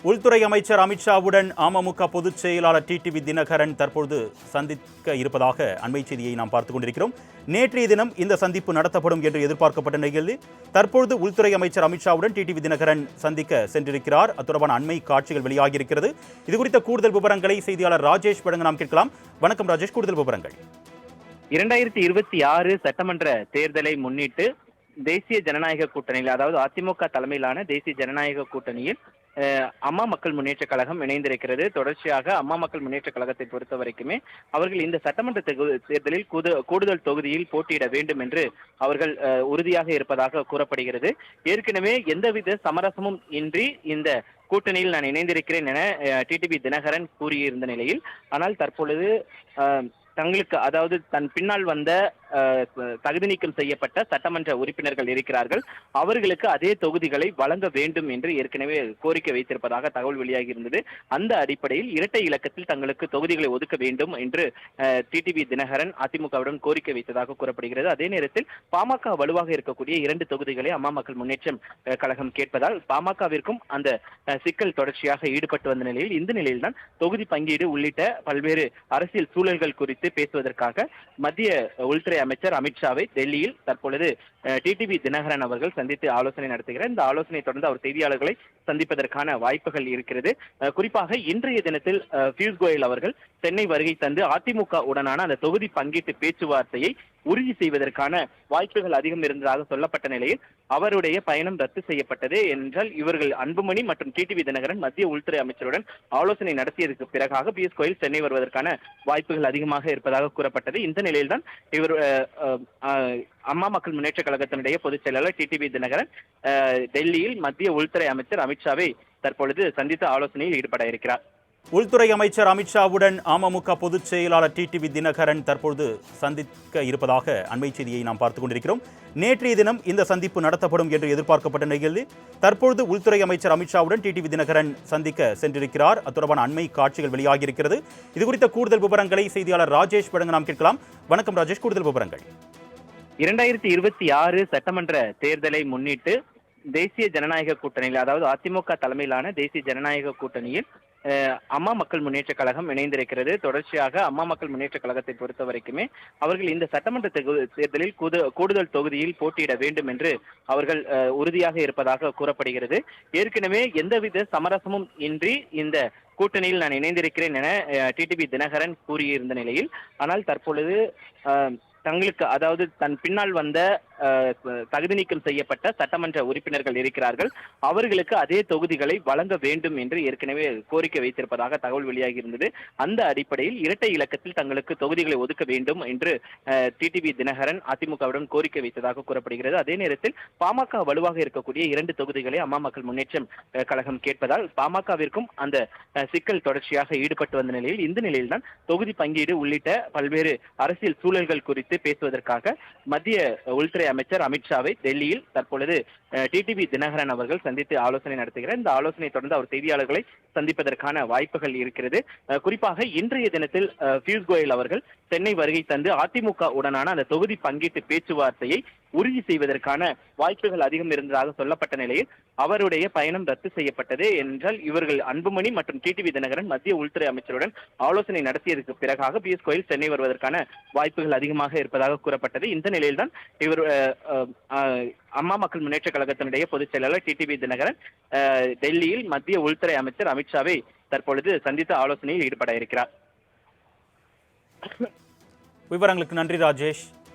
உள்துறை அமைச்சர் அமித்ஷாவுடன் அமமுக பொதுச் செயலாளர் டிடிவி தினகரன் தற்பொழுது சந்திக்க இருப்பதாக அண்மை செய்தியை நாம் பார்த்துக் கொண்டிருக்கிறோம். நேற்றைய தினம் இந்த சந்திப்பு நடத்தப்படும் என்று எதிர்பார்க்கப்பட்ட நிலையில் தற்பொழுது உள்துறை அமைச்சர் அமித்ஷாவுடன் டிடிவி தினகரன் சந்திக்க சென்றிருக்கிறார். அது தொடர்பான அண்மை காட்சிகள் வெளியாகியிருக்கிறது. இதுகுறித்த கூடுதல் விவரங்களை செய்தியாளர் ராஜேஷ் வழங்க நாம் கேட்கலாம். வணக்கம் ராஜேஷ், கூடுதல் விவரங்கள். 2026 சட்டமன்ற தேர்தலை முன்னிட்டு தேசிய ஜனநாயக கூட்டணியில், அதாவது அதிமுக தலைமையிலான தேசிய ஜனநாயக கூட்டணியில் அம்மா மக்கள் முன்னேற்ற கழகம் இணைந்திருக்கிறது. தொடர்ச்சியாக அம்மா மக்கள் முன்னேற்ற கழகத்தை பொறுத்த வரைக்குமே அவர்கள் இந்த சட்டமன்ற தேர்தலில் கூடுதல் தொகுதியில் போட்டியிட வேண்டும் என்று அவர்கள் உறுதியாக இருப்பதாக கூறப்படுகிறது. ஏற்கனவே எந்தவித சமரசமும் இன்றி இந்த கூட்டணியில் நான் இணைந்திருக்கிறேன் என டிடிவி தினகரன் கூறியிருந்த நிலையில், ஆனால் தற்பொழுது தங்களுக்கு, அதாவது தன் பின்னால் வந்த தகுதி நீக்கம் செய்யப்பட்ட சட்டமன்ற உறுப்பினர்கள் இருக்கிறார்கள், அவர்களுக்கு அதே தொகுதிகளை வழங்க வேண்டும் என்று ஏற்கனவே கோரிக்கை வைத்திருப்பதாக தகவல் வெளியாகி இருந்தது. அந்த அடிப்படையில் இரட்டை இலக்கத்தில் தங்களுக்கு தொகுதிகளை ஒதுக்க வேண்டும் என்று டிடிவி தினகரன் அதிமுகவுடன் கோரிக்கை வைத்ததாக கூறப்படுகிறது. அதே நேரத்தில் பாமக வலுவாக இருக்கக்கூடிய 2 தொகுதிகளை அம்மா மக்கள் முன்னேற்றம் கழகம் கேட்பதால் பாமகவிற்கும் அந்த சிக்கல் தொடர்ச்சியாக ஈடுபட்டு வந்த நிலையில், இந்த நிலையில்தான் தொகுதி பங்கீடு உள்ளிட்ட பல்வேறு அரசியல் சூழல்கள் குறித்து பேசுவதற்காக மத்திய உள்துறை அமைச்சர் அமித்ஷாவை டெல்லியில் தற்பொழுது டிடிவி தினகரன் அவர்கள் சந்தித்து ஆலோசனை நடத்துகிறார். இந்த ஆலோசனை தொடர்ந்து அவர் செய்தியாளர்களை சந்திப்பதற்கான வாய்ப்புகள் இருக்கிறது. குறிப்பாக இன்றைய தினத்தில் பியூஷ் கோயல் அவர்கள் சென்னை வருகை தந்து அதிமுக உடனான அந்த தொகுதி பங்கீட்டு பேச்சுவார்த்தையை உறுதி செய்வதற்கான வாய்ப்புகள் அதிகம் இருந்ததாக சொல்லப்பட்ட நிலையில் அவருடைய பயணம் ரத்து செய்யப்பட்டது. என்றால் இவர்கள் அன்புமணி மற்றும் டிடிவி தினகரன் மத்திய உள்துறை அமைச்சருடன் ஆலோசனை நடத்தியதற்கு பிறகாக பியூஷ் கோயல் சென்னை வருவதற்கான வாய்ப்புகள் அதிகமாக இருப்பதாக கூறப்பட்டது. இந்த நிலையில்தான் இவர் அம்மா மக்கள் முன்னேற்ற கழகத்தினுடைய பொதுச் செயலாளர் டிடிவி தினகரன் டெல்லியில் மத்திய உள்துறை அமைச்சர் அமித்ஷாவை தற்பொழுது சந்தித்து ஆலோசனையில் ஈடுபட இருக்கிறார். உள்துறை அமைச்சர் அமித்ஷாவுடன் அமமுக பொதுச் செயலாளர் டிடிவி தினகரன் தற்பொழுது சந்திக்க இருப்பதாக அண்மை செய்தியை நாம் பார்த்துக் கொண்டிருக்கிறோம். நேற்றைய தினம் இந்த சந்திப்பு நடத்தப்படும் என்று எதிர்பார்க்கப்பட்ட நிலையில் தற்பொழுது உள்துறை அமைச்சர் அமித்ஷாவுடன் டிடிவி தினகரன் சந்திக்க சென்றிருக்கிறார். அது தொடர்பான அண்மை காட்சிகள் வெளியாகியிருக்கிறது. இதுகுறித்த கூடுதல் விவரங்களை செய்தியாளர் ராஜேஷ் வழங்க நாம் கேட்கலாம். வணக்கம் ராஜேஷ், கூடுதல் விவரங்கள். 2026 சட்டமன்ற தேர்தலை முன்னிட்டு தேசிய ஜனநாயக கூட்டணியில், அதாவது அதிமுக தலைமையிலான தேசிய ஜனநாயக கூட்டணியில் அம்மா மக்கள் முன்னேற்ற கழகம் இணைந்திருக்கிறது. தொடர்ச்சியாக அம்மா மக்கள் முன்னேற்ற கழகத்தை பொறுத்த வரைக்குமே அவர்கள் இந்த சட்டமன்ற தேர்தலில் கூடுதல் தொகுதியில் போட்டியிட வேண்டும் என்று அவர்கள் உறுதியாக இருப்பதாக கூறப்படுகிறது. ஏற்கனவே எந்தவித சமரசமும் இன்றி இந்த கூட்டணியில் நான் இணைந்திருக்கிறேன் என டிடிவி தினகரன் கூறியிருந்த நிலையில், ஆனால் தற்பொழுது தங்களுக்கு, அதாவது தன் பின்னால் வந்த தகுதி நீக்கம் செய்யப்பட்ட சட்டமன்ற உறுப்பினர்கள் இருக்கிறார்கள், அவர்களுக்கு அதே தொகுதிகளை வழங்க வேண்டும் என்று ஏற்கனவே கோரிக்கை வைத்திருப்பதாக தகவல் வெளியாகி இருந்தது. அந்த அடிப்படையில் இரட்டை இலக்கத்தில் தங்களுக்கு தொகுதிகளை ஒதுக்க வேண்டும் என்று டிடிவி தினகரன் அதிமுகவுடன் கோரிக்கை வைத்ததாக கூறப்படுகிறது. அதே நேரத்தில் பாமக வலுவாக இருக்கக்கூடிய 2 தொகுதிகளை அம்மா மக்கள் முன்னேற்றம் கழகம் கேட்பதால் பாமகவிற்கும் அந்த சிக்கல் தொடர்ச்சியாக ஈடுபட்டு வந்த நிலையில், இந்த நிலையில்தான் தொகுதி பங்கீடு உள்ளிட்ட பல்வேறு அரசியல் சூழல்கள் குறித்து பேசுவதற்காக மத்திய உள்துறை அமைச்சர் அமித்ஷாவை டெல்லியில் தற்பொழுது டிடிவி தினகரன் அவர்கள் சந்தித்து ஆலோசனை நடத்துகிறார். இந்த ஆலோசனை தொடர்ந்து அவர் செய்தியாளர்களை சந்திப்பதற்கான வாய்ப்புகள் இருக்கிறது. குறிப்பாக இன்றைய தினத்தில் பியூஷ் கோயல் அவர்கள் சென்னை வருகை தந்து அதிமுக உடனான அந்த தொகுதி பங்கீட்டு பேச்சுவார்த்தையை உறுதி செய்வதற்கான வாய்ப்புகள் அதிகம் இருந்ததாக சொல்லப்பட்ட நிலையில் அவருடைய பயணம் ரத்து செய்யப்பட்டது. என்றால் இவர்கள் அன்புமணி மற்றும் டிடிவி தினகரன் மத்திய உள்துறை அமைச்சருடன் ஆலோசனை நடத்தியதற்கு பிறகாக பியூஷ் கோயல் சென்னை வருவதற்கான வாய்ப்புகள் அதிகமாக இருப்பதாக கூறப்பட்டது. இந்த நிலையில்தான் இவர் அம்மா மக்கள் முன்னேற்ற கழகத்தினுடைய பொதுச் செயலாளர் டிடிவி தினகரன் டெல்லியில் மத்திய உள்துறை அமைச்சர் அமித்ஷாவை தற்பொழுது சந்தித்து ஆலோசனையில் ஈடுபட இருக்கிறார். விவரங்களுக்கு நன்றி ராஜேஷ்.